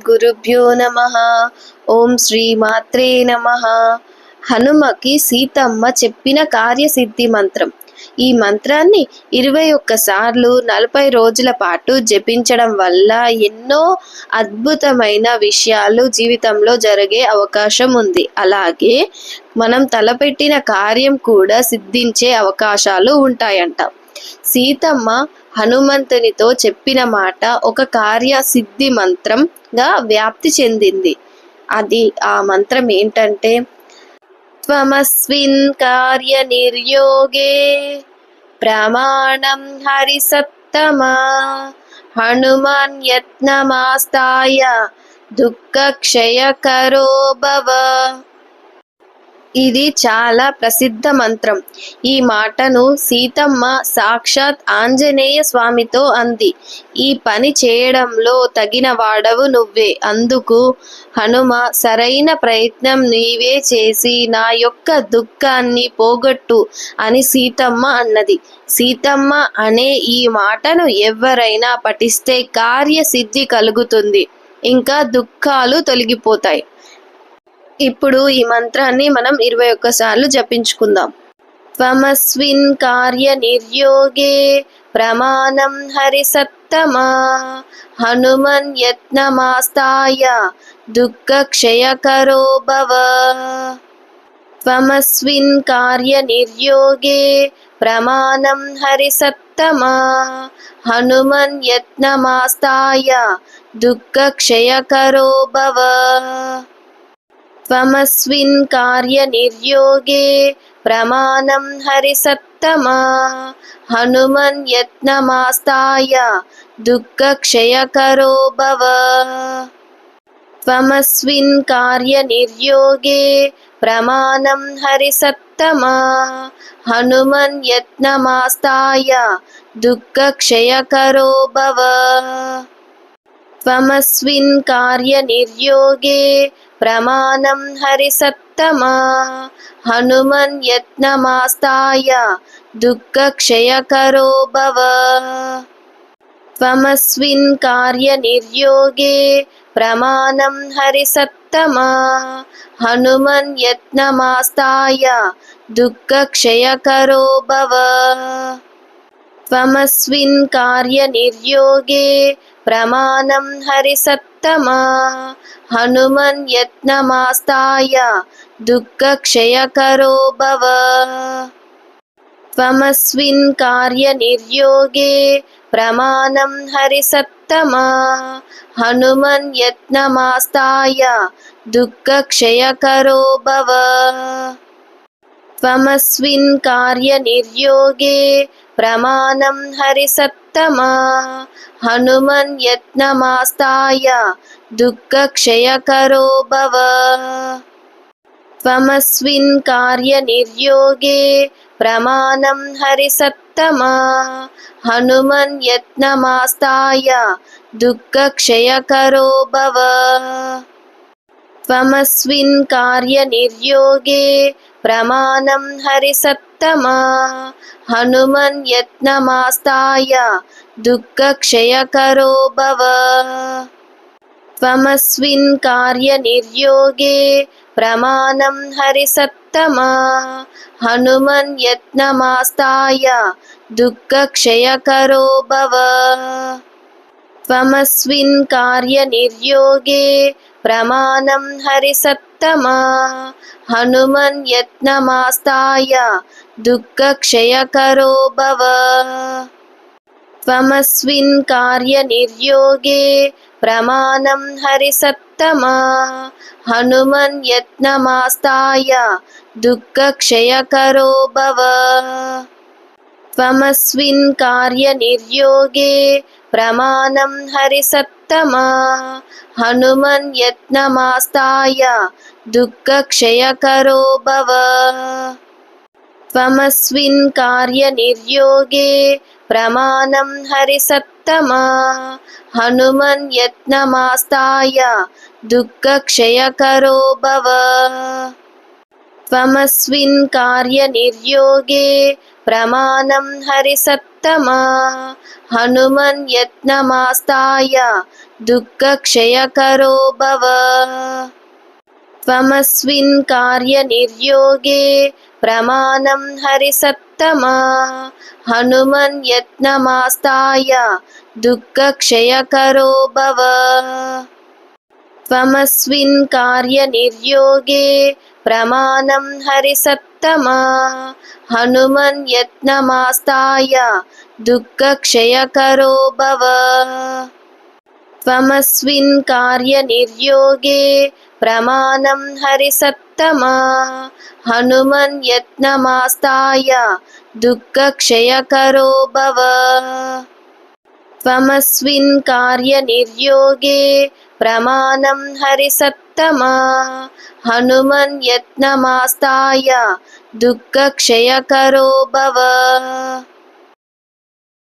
గురుభ్యో నమః. ఓం శ్రీమాత్రే నమః. హనుమకి సీతమ్మ చెప్పిన కార్యసిద్ధి మంత్రం. ఈ మంత్రాన్ని 21 సార్లు 40 రోజుల పాటు జపించడం వల్ల ఎన్నో అద్భుతమైన విషయాలు జీవితంలో జరిగే అవకాశం ఉంది. అలాగే మనం తలపెట్టిన కార్యం కూడా సిద్ధించే అవకాశాలు ఉంటాయంట. సీతమ్మ హనుమంతునితో చెప్పిన మాట ఒక కార్యసిద్ధి మంత్రంగా వ్యాప్తి చెందింది. ఆ మంత్రం ఏంటంటే, త్వమస్మిన్ కార్య నిర్యోగే ప్రమాణం హరిసత్తమా హనుమాన్ యత్నమాస్తాయ దుఃఖక్షయకరో భవ. ఇది చాలా ప్రసిద్ధ మంత్రం. ఈ మాటను సీతమ్మ సాక్షాత్ ఆంజనేయ స్వామితో అంది. ఈ పని చేయడంలో తగిన వాడవు నువ్వే. అందుకు హనుమ, సరైన ప్రయత్నం నీవే చేసి నా యొక్క దుఃఖాన్ని పోగొట్టు అని సీతమ్మ అన్నది. సీతమ్మ అనే ఈ మాటను ఎవరైనా పఠిస్తే కార్యసిద్ధి కలుగుతుంది, ఇంకా దుఃఖాలు తొలగిపోతాయి. ఇప్పుడు ఈ మంత్రాన్ని మనం 21 సార్లు జపించుకుందాం. త్వమస్మిన్ కార్య నిర్యోగే ప్రమాణం హరిసత్తమా హనుమన్ యత్నమాస్తాయ దుఃఖక్షయకరో భవ. త్వమస్మిన్ కార్య నిర్యోగే ప్రమాణం హరిసత్తమా హనుమన్ యత్నమాస్తాయ దుఃఖక్షయకరో భవ. త్వమస్మిన్ కార్య నిర్యోగే ప్రమాణం హరిసత్తమా హనుమన్ యత్నమాస్తాయ దుఃఖక్షయకరో భవ. త్వమస్మిన్ కార్య నిర్యోగే ప్రమాణం హరిసత్తమా హనుమన్ యత్నమాస్తాయ దుఃఖక్షయకరో భవ. త్వమస్మిన్ కార్య నిర్యోగే ప్రమాణం హరిసత్తమా హనుమన్ యత్నమాస్తాయ దుఃఖక్షయకరో భవ. త్వమస్మిన్ కార్య నిర్యోగే ప్రమాణం హరిసత్తమా హనుమన్ యత్నమాస్తాయ దుఃఖక్షయకరో భవ. త్వమస్మిన్ కార్య నిర్యోగే ప్రమాణం హరిసత్తమా హనుమన్ యత్నమాస్తాయ దుఃఖక్షయకరో భవ. త్వమస్మిన్ కార్య నిర్యోగే ప్రమాణం హరిసత్తమా హనుమన్ యత్నమాస్తాయ దుఃఖక్షయకరో భవ. త్వమస్మిన్ కార్య నిర్యోగే ప్రమాణం హరిసత్తమా హనుమన్ యత్నమాస్తాయ దుఃఖక్షయకరో భవ. త్వమస్మిన్ కార్య నిర్యోగే ప్రమాణం హరిసత్తమా హనుమన్ యత్నమాస్తాయ దుఃఖక్షయకరో భవ. త్వమస్మిన్ కార్య నిర్యోగే ప్రమాణం హరిసత్తమా హనుమన్ యత్నమాస్తాయ దుఃఖక్షయకరో భవ. త్వమస్మిన్ కార్య నిర్యోగే ప్రమాణం హరిసత్తమా హనుమన్ యత్నమాస్తాయ దుఃఖక్షయకరో భవ. త్వమస్మిన్ కార్య నిర్యోగే ప్రమాణం హరిసత్తమా హనుమన్ యత్నమాస్తాయ దుఃఖక్షయకరో భవ. త్వమస్మిన్ కార్య నిర్యోగే ప్రమాణం హరిసత్తమా హనుమన్ యత్నమాస్తాయ దుఃఖక్షయకరో భవ. త్వమస్మిన్ కార్య నిర్యోగే ప్రమాణం హరిసత్తమా హనుమన్ యత్నమాస్తాయ దుఃఖక్షయకరో భవ. త్వమస్మిన్ కార్య నిర్యోగే ప్రమాణం హరిసత్తమా హనుమన్ యత్నమాస్తాయ దుఃఖక్షయకరో భవ. త్వమస్మిన్ కార్య నిర్యోగే ప్రమాణం హరిసత్తమా హనుమన్ యత్నమాస్తాయ दुःखक्षयकरो भव। त्वमस्मिन् कार्यनिर्योगे प्रमाणं हरिसत्तमा हनुमन्यत्नमास्ताय दुःखक्षयकरो भव। त्वमस्मिन् कार्यनिर्योगे प्रमाणं हरिसत्तमा हनुमन्यत्नमास्ताय दुःखक्षयकरो भव। त्वमस्मिन् कार्यनिर्योगे प्रमाणं हरिसत्तमा हनुमन्यत्नमास्ताय दुःखक्षयकरो भव। त्वमस्मिन् कार्यनिर्योगे प्रमाणं हरिसत्तमा हनुमन्यत्नमास्ताय दुःखक्षयकरो भव। त्वमस्मिन् कार्यनिर्योगे प्रमाणं हरिसत्तमा हनुमन्यत्नमास्ताय दुःखक्षयकरो भव। त्वमस्मिन् कार्यनिर्योगे प्रमाणं हरिसत्तमा हनुमन्यत्नमास्ताय दुःखक्षयकरो भव। त्वमस्मिन् कार्यनिर्योगे प्रमाणं हरिसत्तमा हनुमन्यत्नमास्ताय दुःखक्षयकरो भव।